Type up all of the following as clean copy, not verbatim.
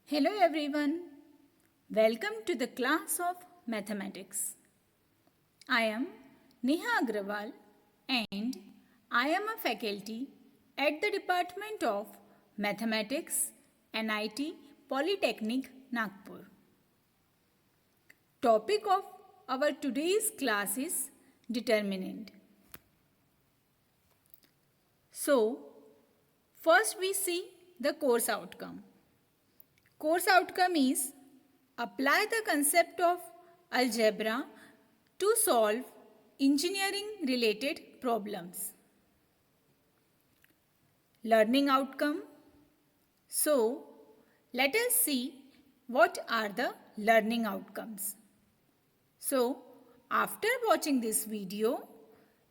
Hello everyone, welcome to the class of mathematics. I am Neha Agrawal and I am a faculty at the Department of Mathematics, NIT Polytechnic, Nagpur. Topic of our today's class is determinant. So, first we see the course outcome. Course outcome is apply the concept of algebra to solve engineering related problems. Learning outcome. So, let us see what are the learning outcomes. So, after watching this video,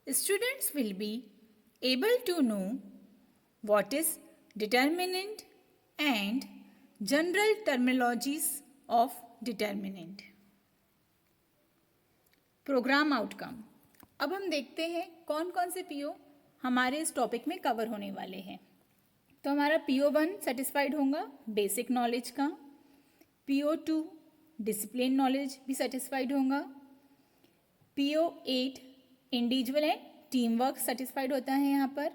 students will be able to know what is determinant and general terminologies of determinant. Program outcome. अब हम देखते हैं कौन कौन से PO हमारे इस topic में कवर होने वाले हैं. तो हमारा PO1 सेटिस्फाइड होगा बेसिक नॉलेज का, PO2 डिसिप्लिन नॉलेज भी सेटिस्फाइड होगा, PO8 individual and team work satisfied होता है यहाँ पर,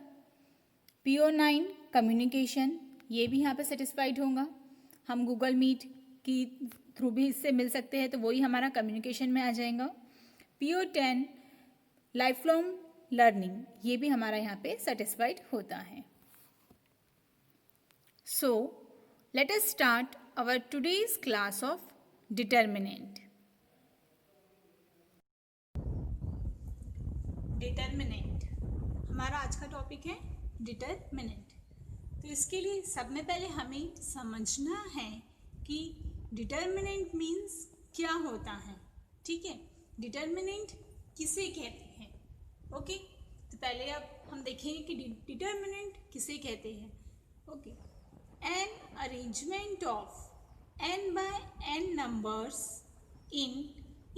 PO9 कम्युनिकेशन ये भी यहाँ पर सेटिस्फाइड होगा. हम गूगल मीट की थ्रू भी इससे मिल सकते हैं तो वही हमारा कम्युनिकेशन में आ जाएगा. PO10 लाइफ लॉन्ग लर्निंग ये भी हमारा यहाँ पे सेटिस्फाइड होता है. So let us start our today's class of determinant. Determinant हमारा आज का टॉपिक है डिटर्मिनेंट. तो इसके लिए सब में पहले हमें समझना है कि डिटर्मिनेंट मीन्स क्या होता है. ठीक है, डिटर्मिनेंट किसे कहते हैं. ओके, तो पहले अब हम देखेंगे कि डिटर्मिनेंट किसे कहते हैं. Okay, an arrangement of n by n numbers in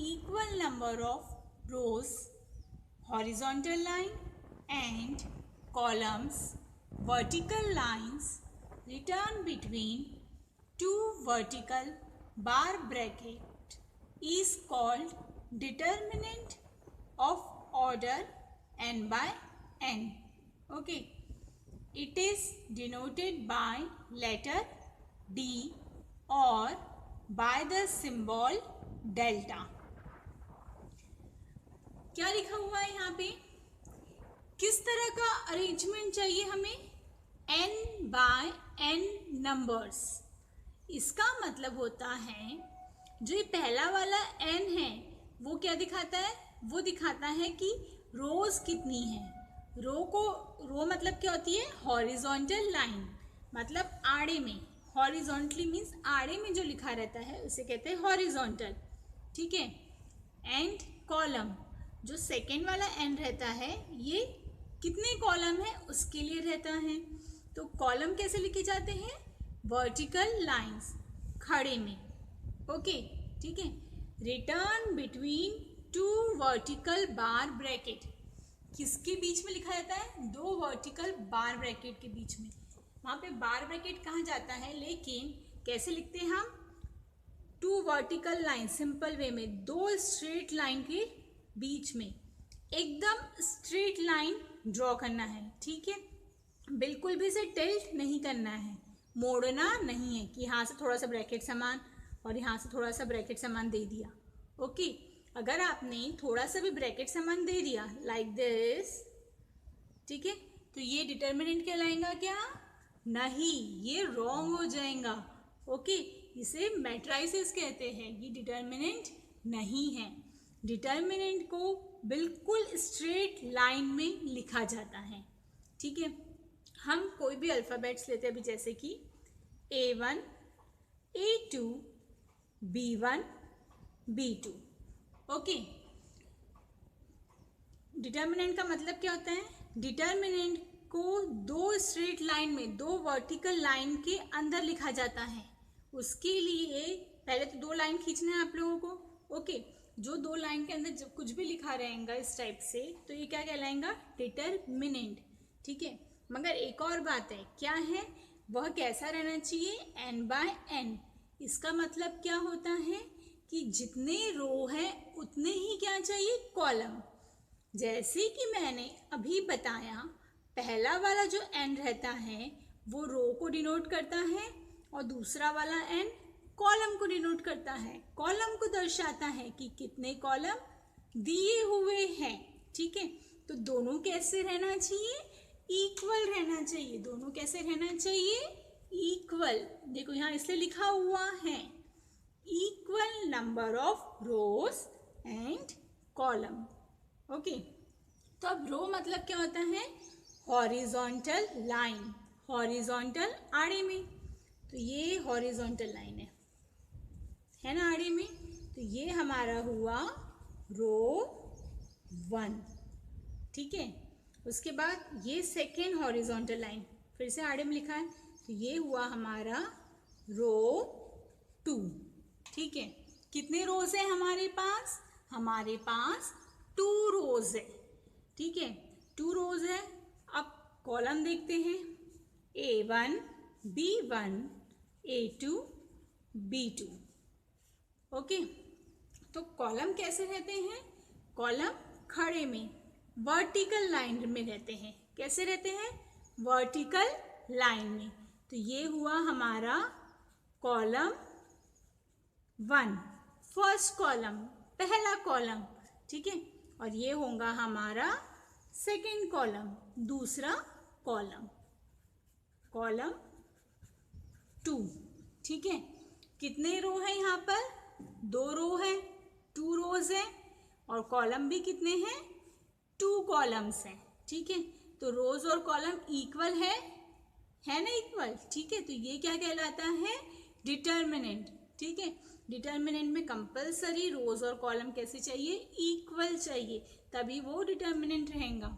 equal number of rows, horizontal line and columns, vertical lines return between two vertical bar bracket is called determinant of order n by n. Okay, it is denoted by letter D or by the symbol delta. क्या लिखा हुआ है यहाँ पे? किस तरह का arrangement चाहिए हमें? n by n numbers. इसका मतलब होता है जो ये पहला वाला n है वो क्या दिखाता है? वो दिखाता है कि रोज कितनी है. रो मतलब क्या होती है? हॉरिजॉन्टल लाइन, मतलब आड़े में. हॉरिजॉन्टली मीन्स आड़े में जो लिखा रहता है उसे कहते हैं हॉरिजॉन्टल. ठीक है, एंड कॉलम जो सेकेंड वाला n रहता है ये कितने कॉलम है उसके लिए रहता है. तो कॉलम कैसे लिखे जाते हैं? वर्टिकल लाइंस, खड़े में. ओके, ठीक है. Return between two vertical bar bracket किसके बीच में लिखा जाता है? दो वर्टिकल बार ब्रैकेट के बीच में. वहाँ पे बार ब्रैकेट कहाँ जाता है, लेकिन कैसे लिखते हैं हम? Two vertical line, simple way में दो स्ट्रेट लाइन के बीच में एकदम स्ट्रेट लाइन ड्रॉ करना है. ठीक है, बिल्कुल भी इसे टिल्ट नहीं करना है, मोड़ना नहीं है कि यहाँ से थोड़ा सा ब्रैकेट सामान और यहाँ से थोड़ा सा ब्रैकेट सामान दे दिया. ओके, अगर आपने थोड़ा सा भी ब्रैकेट सामान दे दिया लाइक दिस, ठीक है, तो ये डिटर्मिनेंट कहलाएगा क्या? नहीं, ये रॉन्ग हो जाएगा. ओके, इसे मैट्राइसिस कहते हैं, ये डिटर्मिनेंट नहीं है. डिटर्मिनेंट को बिल्कुल स्ट्रेट लाइन में लिखा जाता है. ठीक है, हम कोई भी अल्फ़ाबेट्स लेते हैं अभी, जैसे कि A1, A2, B1, B2. Okay, determinant का मतलब क्या होता है? डिटर्मिनेंट को दो स्ट्रेट लाइन में, दो वर्टिकल लाइन के अंदर लिखा जाता है. उसके लिए पहले तो दो लाइन खींचना है आप लोगों को. ओके, जो दो लाइन के अंदर जब कुछ भी लिखा रहेगा इस टाइप से तो ये क्या कहलाएगा? डिटर्मिनेंट. ठीक है, मगर एक और बात है, क्या है? वह कैसा रहना चाहिए? n by n. इसका मतलब क्या होता है कि जितने रो है उतने ही क्या चाहिए, कॉलम। जैसे कि मैंने अभी बताया, पहला वाला जो n रहता है वो रो को डिनोट करता है और दूसरा वाला n कॉलम को डिनोट करता है। कॉलम को दर्शाता है कि कितने कॉलम दिए हुए हैं। ठीक है, तो दोनों कैसे रहना चाहिए, इक्वल रहना चाहिए। दोनों कैसे रहना चाहिए, इक्वल। देखो यहाँ इसलिए लिखा हुआ है equal number of rows and column. Okay, तो अब रो मतलब क्या होता है, हॉरिजॉन्टल लाइन, हॉरिजॉन्टल आड़े में। तो ये हॉरिजॉन्टल लाइन है ना आड़े में, तो ये हमारा हुआ रो 1। ठीक है, उसके बाद ये सेकेंड हॉरिजॉन्टल लाइन फिर से आड़े में लिखा है, तो ये हुआ हमारा रो 2। ठीक है, कितने रोज है हमारे पास, हमारे पास 2 रोज है। ठीक है, 2 रोज है। अब कॉलम देखते हैं, A1 B1 A2 B2। Okay, तो कॉलम कैसे रहते हैं, कॉलम खड़े में वर्टिकल लाइन में रहते हैं। कैसे रहते हैं, वर्टिकल लाइन में। तो ये हुआ हमारा कॉलम 1, फर्स्ट कॉलम, पहला कॉलम। ठीक है, और ये होगा हमारा सेकेंड कॉलम, दूसरा कॉलम, कॉलम 2। ठीक है, कितने रो है यहाँ पर, 2 रो है, 2 रोज है, और कॉलम भी कितने हैं, 2 कॉलम्स हैं। ठीक है, तो रोज और कॉलम इक्वल है ना, इक्वल। ठीक है, तो ये क्या कहलाता है, डिटर्मिनेंट। ठीक है, डिटर्मिनेंट में कंपलसरी रोज और कॉलम कैसे चाहिए, इक्वल चाहिए, तभी वो डिटर्मिनेंट रहेगा।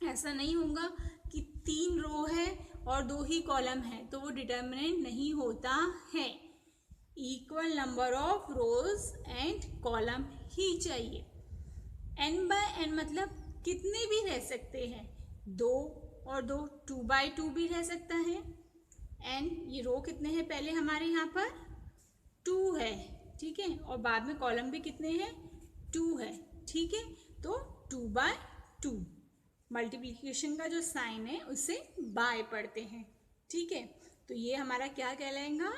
ऐसा नहीं होगा कि 3 रो है और 2 ही कॉलम है, तो वो डिटर्मिनेंट नहीं होता है। Equal number of rows and column ही चाहिए। n बाय n मतलब कितने भी रह सकते हैं, 2 और 2, 2 बाय 2 भी रह सकता है। n, ये रो कितने हैं पहले हमारे यहाँ पर, 2 है। ठीक है, और बाद में कॉलम भी कितने हैं, 2 है। ठीक है, तो 2 बाय 2, मल्टीप्लिकेशन का जो साइन है उससे बाय पढ़ते हैं। ठीक है, तो ये हमारा क्या कहलाएगा,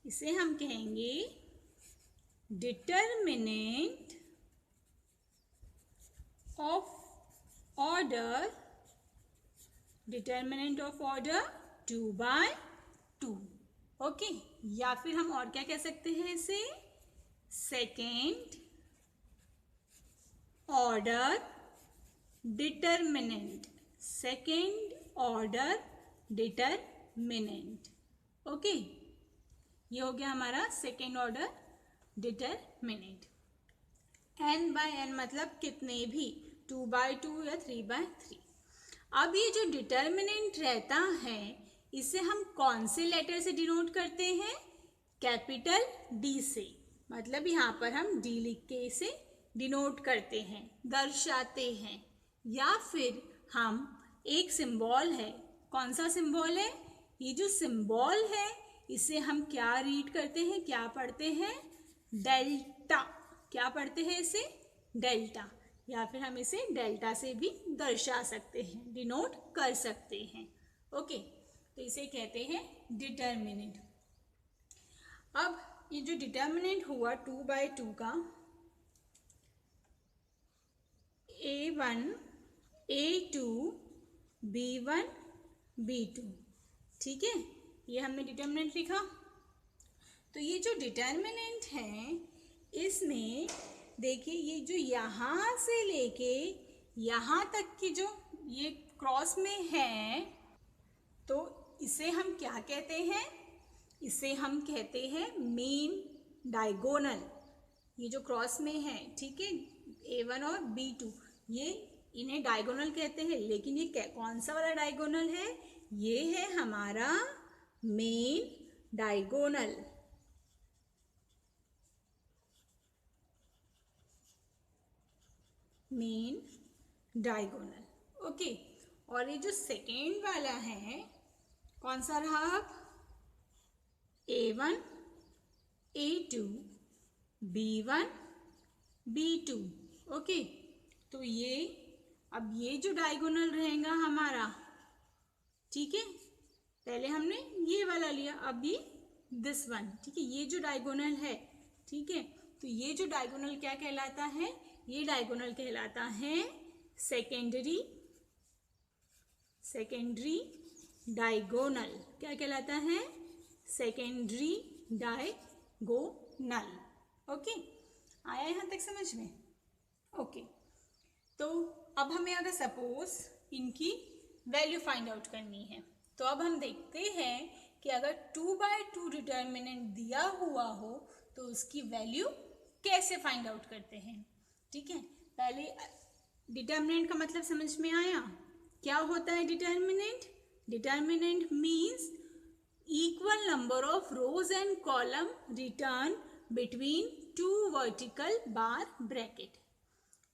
इसे हम कहेंगे determinant of order, determinant of order 2 by 2। Okay, या फिर हम और क्या कह सकते हैं इसे, second order determinant, second order determinant. Okay, ये हो गया हमारा second order determinant. n by n मतलब कितने भी, 2 बाय 2 या 3 बाय 3। अब ये जो डिटर्मिनेंट रहता है इसे हम कौन से लेटर से डिनोट करते हैं, कैपिटल D से। मतलब यहाँ पर हम D लिख के इसे डिनोट करते हैं, दर्शाते हैं। या फिर हम एक सिंबल है, कौन सा सिंबल है, ये जो सिंबल है इसे हम क्या रीड करते हैं, क्या पढ़ते हैं, डेल्टा। क्या पढ़ते हैं इसे, डेल्टा। या फिर हम इसे डेल्टा से भी दर्शा सकते हैं, डिनोट कर सकते हैं। ओके, तो इसे कहते हैं डिटर्मिनेंट। अब ये जो डिटर्मिनेंट हुआ 2 बाय 2 का, A1 A2 B1 B2। ठीक है, ये हमने डिटर्मिनेंट लिखा। तो ये जो डिटर्मिनेंट है इसमें देखिए, ये जो यहाँ से लेके यहाँ तक की जो ये क्रॉस में है, तो इसे हम क्या कहते हैं, इसे हम कहते हैं मेन डायगोनल। ये जो क्रॉस में है, ठीक है, A1 और B2, ये इन्हें डायगोनल कहते हैं। लेकिन ये कौन सा वाला डायगोनल है, ये है हमारा main diagonal. Main diagonal. Okay, और ये जो सेकेंड वाला है कौन सा रहा, A1 A2 B1 B2। Okay, तो ये अब ये जो डायगोनल रहेगा हमारा, ठीक है, पहले हमने ये वाला लिया, अब ये दिस वन, ठीक है, ये जो डायगोनल है, ठीक है, तो ये जो डायगोनल क्या कहलाता है, ये डायगोनल कहलाता है सेकेंडरी डायगोनल। क्या कहलाता है? Secondary diagonal. ओके, आया यहाँ तक समझ में? ओके, तो अब हमें अगर सपोज इनकी वैल्यू फाइंड आउट करनी है, तो अब हम देखते हैं कि अगर 2/2 डिटर्मिनेंट दिया हुआ हो तो उसकी वैल्यू कैसे फाइंड आउट करते हैं। ठीक है, पहले डिटर्मिनेंट का मतलब समझ में आया? क्या होता है determinant? Determinant means equal number of rows and column return between two vertical bar bracket.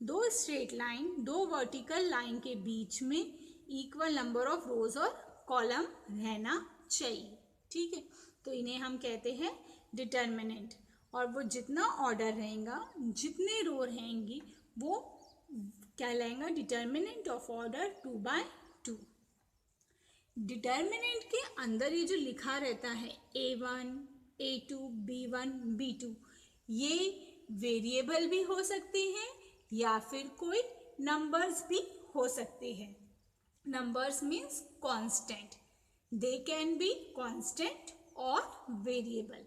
दो स्ट्रेट लाइन, दो वर्टिकल लाइन के बीच में इक्वल नंबर ऑफ रोज और कॉलम रहना चाहिए। ठीक है, तो इन्हें हम कहते हैं डिटर्मिनेंट। और वो जितना ऑर्डर रहेगा, जितने रो रहेंगी, वो कहलाएगा डिटर्मिनेंट ऑफ ऑर्डर 2/2। डिटर्मिनेंट के अंदर ये जो लिखा रहता है A1, A2, B1, B2, ये वेरिएबल भी हो सकते हैं या फिर कोई नंबर्स भी हो सकते हैं। Numbers means constant, they can be constant और वेरिएबल।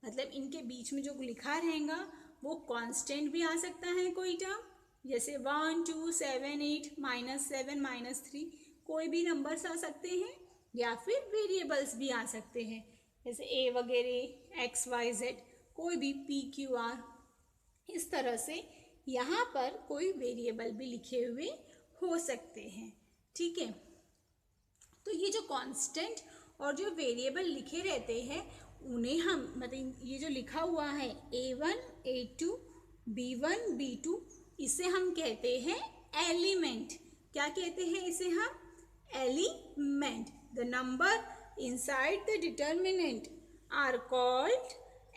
मतलब इनके बीच में जो लिखा रहेगा वो कांस्टेंट भी आ सकता है कोई टर्म, जैसे 1, 2, 7, 8, -7, -3, कोई भी नंबर्स आ सकते हैं, या फिर वेरिएबल्स भी आ सकते हैं, जैसे A वगैरह, X, Y, Z, कोई भी P, Q, R। इस तरह से यहाँ पर कोई वेरिएबल भी लिखे हुए हो सकते हैं। ठीक है, तो ये जो कांस्टेंट और जो वेरिएबल लिखे रहते हैं उन्हें हम, मतलब ये जो लिखा हुआ है A1, A2, B1, B2, इसे हम कहते हैं एलिमेंट। क्या कहते हैं इसे हम? Element. The number inside the determinant are called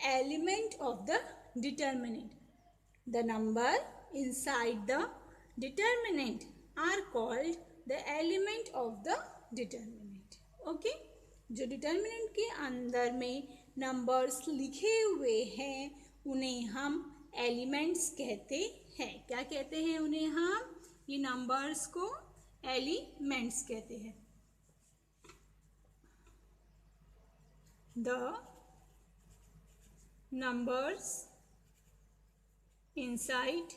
element of the determinant. The number inside the determinant are called the element of the determinant. Okay, जो डिटर्मिनेंट के अंदर में नंबर्स लिखे हुए हैं उन्हें हम एलिमेंट्स कहते हैं। क्या कहते हैं उन्हें हम? ये नंबर्स को एलिमेंट्स कहते हैं। The numbers inside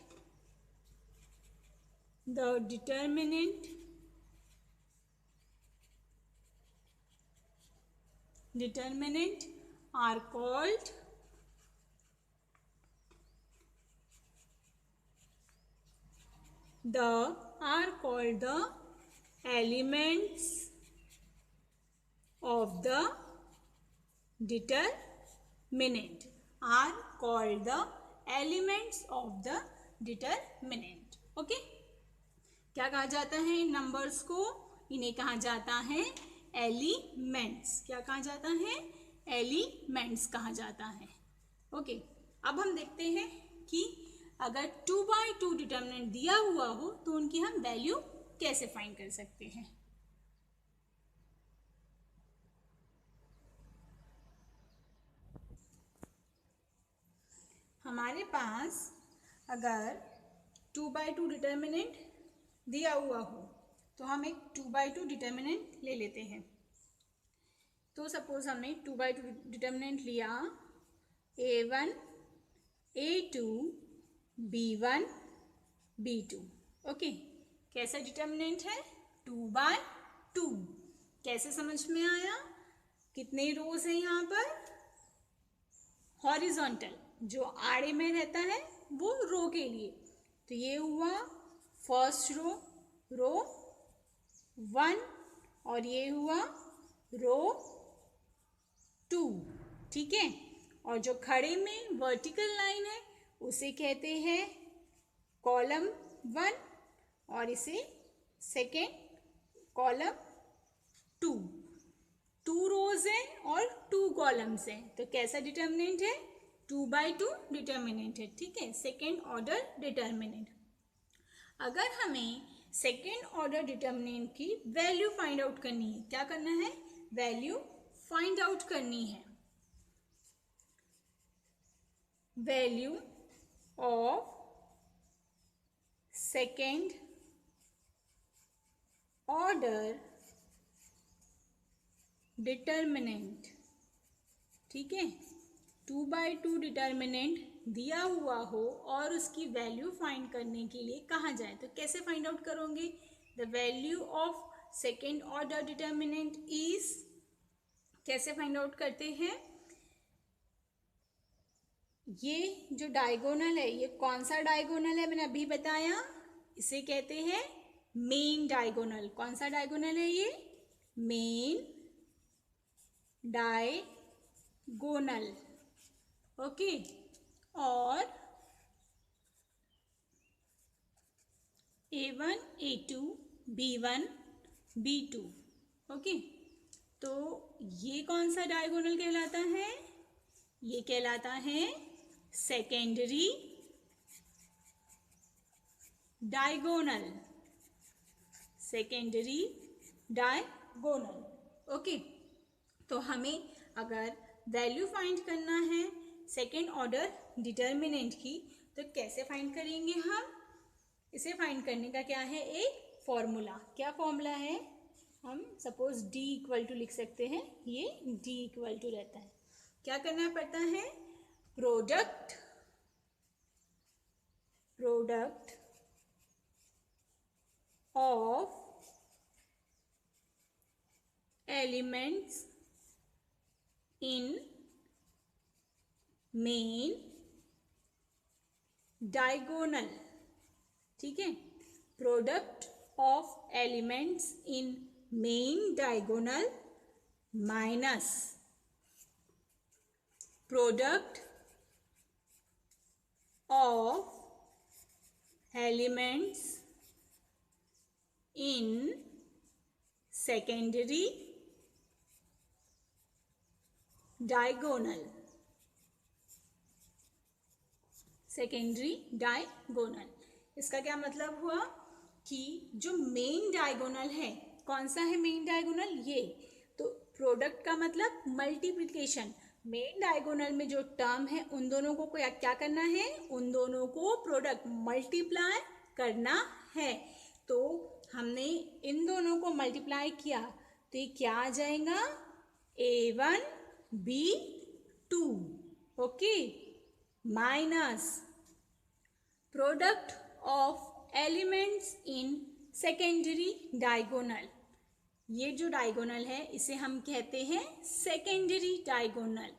the determinant are called the elements of the determinant, are called the elements of the determinant। Okay, क्या कहा जाता है इन नंबर्स को? इन्हें कहा जाता है एलिमेंट्स। क्या कहा जाता है? एलिमेंट्स कहा जाता है। ओके, अब हम देखते हैं कि अगर 2/2 डिटर्मिनेंट दिया हुआ हो तो उनकी हम वैल्यू कैसे फाइंड कर सकते हैं। हमारे पास अगर 2/2 डिटर्मिनेंट दिया हुआ हो तो हम एक 2/2 डिटर्मिनेंट ले लेते हैं। तो सपोज हमने 2/2 डिटर्मिनेंट लिया A1, A2, B1, B2। Okay, कैसा डिटर्मिनेंट है? 2/2। कैसे समझ में आया? कितने रोज हैं यहाँ पर? हॉरिजॉन्टल, जो आड़े में रहता है वो रो के लिए, तो ये हुआ फर्स्ट रो 1, और ये हुआ रो 2। ठीक है, और जो खड़े में वर्टिकल लाइन है उसे कहते हैं कॉलम 1, और इसे सेकेंड कॉलम 2। 2 रोज हैं और 2 कॉलम कॉलम्स हैं। तो कैसा डिटर्मिनेंट है? 2/2 डिटर्मिनेंट है, ठीक है, सेकेंड ऑर्डर डिटर्मिनेंट। अगर हमें सेकेंड ऑर्डर डिटर्मिनेंट की वैल्यू फाइंड आउट करनी है, क्या करना है? वैल्यू फाइंड आउट करनी है। Value of second order determinant, ठीक है, 2/2 डिटर्मिनेंट दिया हुआ हो और उसकी वैल्यू फाइंड करने के लिए कहा जाए, तो कैसे फाइंड आउट करोगे? The value of second order determinant is, कैसे फाइंड आउट करते हैं? ये जो डायगोनल है, ये कौन सा डायगोनल है? मैंने अभी बताया, इसे कहते हैं मेन डायगोनल। कौन सा डायगोनल है ये? Main diagonal, okay. और A1 A2 B1 B2, okay. तो ये कौन सा डायगोनल कहलाता है? ये कहलाता है secondary diagonal, secondary diagonal, okay. तो हमें अगर वैल्यू फाइंड करना है सेकेंड ऑर्डर डिटर्मिनेंट की, तो कैसे फाइंड करेंगे हम? इसे फाइंड करने का क्या है? एक फॉर्मूला। क्या फॉर्मूला है? हम सपोज D इक्वल टू लिख सकते हैं, ये D इक्वल टू रहता है। क्या करना पड़ता है? Product of elements in main diagonal, ठीक है, product of elements in main diagonal minus product of elements in secondary diagonal, secondary diagonal. इसका क्या मतलब हुआ कि जो मेन डायगोनल है, कौन सा है मेन डायगोनल? ये। तो प्रोडक्ट का मतलब मल्टीप्लिकेशन। मेन डायगोनल में जो टर्म है उन दोनों को क्या करना है? उन दोनों को प्रोडक्ट मल्टीप्लाई करना है। तो हमने इन दोनों को मल्टीप्लाई किया तो ये क्या आ जाएगा? A1 B2, okay, minus product of elements in secondary diagonal. ये जो डायगोनल है इसे हम कहते हैं सेकेंडरी डायगोनल,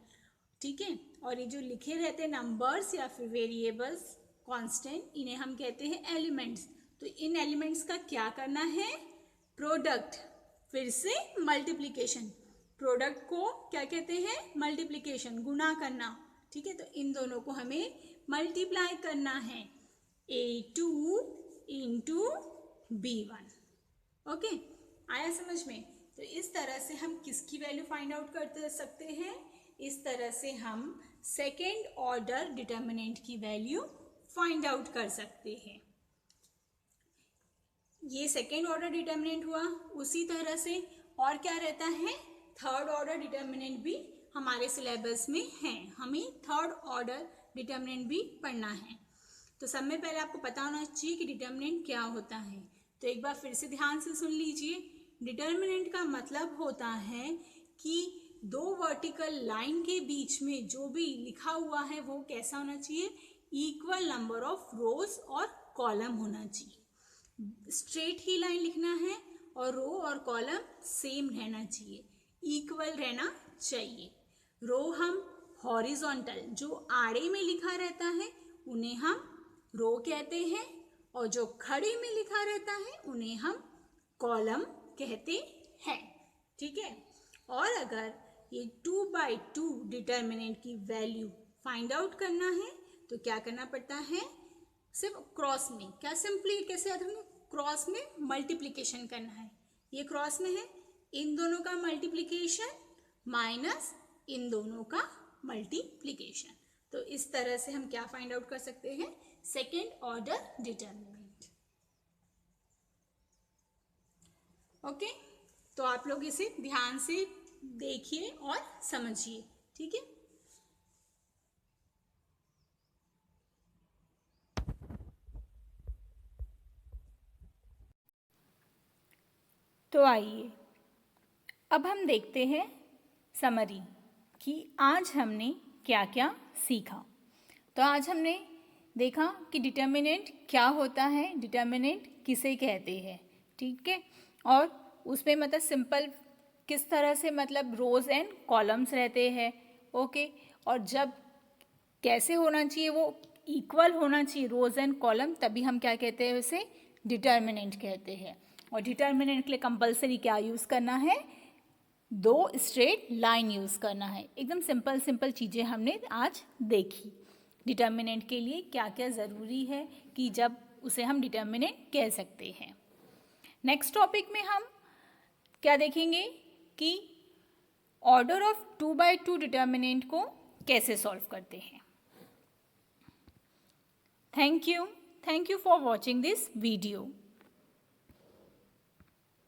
ठीक है। और ये जो लिखे रहते हैं नंबर्स या फिर वेरिएबल्स, कांस्टेंट, इन्हें हम कहते हैं एलिमेंट्स। तो इन एलिमेंट्स का क्या करना है? प्रोडक्ट, फिर से मल्टीप्लिकेशन। प्रोडक्ट को क्या कहते हैं? मल्टीप्लिकेशन, गुणा करना, ठीक है। तो इन दोनों को हमें मल्टीप्लाई करना है, A2 इंटू B1, ओके। आया समझ में? तो इस तरह से हम किसकी वैल्यू फाइंड आउट कर सकते हैं? इस तरह से हम सेकेंड ऑर्डर डिटर्मिनेंट की वैल्यू फाइंड आउट कर सकते हैं। ये सेकेंड ऑर्डर डिटर्मिनेंट हुआ। उसी तरह से और क्या रहता है? थर्ड ऑर्डर डिटर्मिनेंट भी हमारे सिलेबस में है। हमें थर्ड ऑर्डर डिटर्मिनेंट भी पढ़ना है। तो सब में पहले आपको पता होना चाहिए कि डिटर्मिनेंट क्या होता है। तो एक बार फिर से ध्यान से सुन लीजिए। डिटर्मिनेंट का मतलब होता है कि दो वर्टिकल लाइन के बीच में जो भी लिखा हुआ है वो कैसा होना चाहिए? इक्वल नंबर ऑफ रोज और कॉलम होना चाहिए। स्ट्रेट ही लाइन लिखना है और रो और कॉलम सेम रहना चाहिए, इक्वल रहना चाहिए। रो हम हॉरिजॉन्टल, जो आड़े में लिखा रहता है उन्हें हम रो कहते हैं, और जो खड़े में लिखा रहता है उन्हें हम कॉलम कहते हैं, ठीक है। और अगर ये 2/2 डिटर्मिनेंट की वैल्यू फाइंड आउट करना है तो क्या करना पड़ता है? सिर्फ क्रॉस में, क्या सिंपली कैसे याद रखेंगे? क्रॉस में मल्टीप्लिकेशन करना है। ये क्रॉस में है, इन दोनों का मल्टीप्लिकेशन माइनस इन दोनों का मल्टीप्लिकेशन। तो इस तरह से हम क्या फाइंड आउट कर सकते हैं, सेकेंड ऑर्डर डिटर्मिनेंट। ओके, तो आप लोग इसे ध्यान से देखिए और समझिए, ठीक है। तो आइए अब हम देखते हैं समरी कि आज हमने क्या क्या सीखा। तो आज हमने देखा कि डिटर्मिनेंट क्या होता है, डिटर्मिनेंट किसे कहते हैं, ठीक है। और उसमें मतलब सिंपल किस तरह से मतलब रोज एंड कॉलम्स रहते हैं, ओके। और जब कैसे होना चाहिए, वो इक्वल होना चाहिए रोज एंड कॉलम, तभी हम क्या कहते हैं, उसे डिटर्मिनेंट कहते हैं। और डिटर्मिनेंट के लिए कंपलसरी क्या यूज़ करना है, 2 स्ट्रेट लाइन यूज़ करना है। एकदम सिंपल सिंपल चीज़ें हमने आज देखी। डिटर्मिनेंट के लिए क्या क्या ज़रूरी है कि जब उसे हम डिटर्मिनेंट कह सकते हैं। नेक्स्ट टॉपिक में हम क्या देखेंगे कि ऑर्डर ऑफ 2x2 डिटर्मिनेंट को कैसे सॉल्व करते हैं। Thank you for watching this video.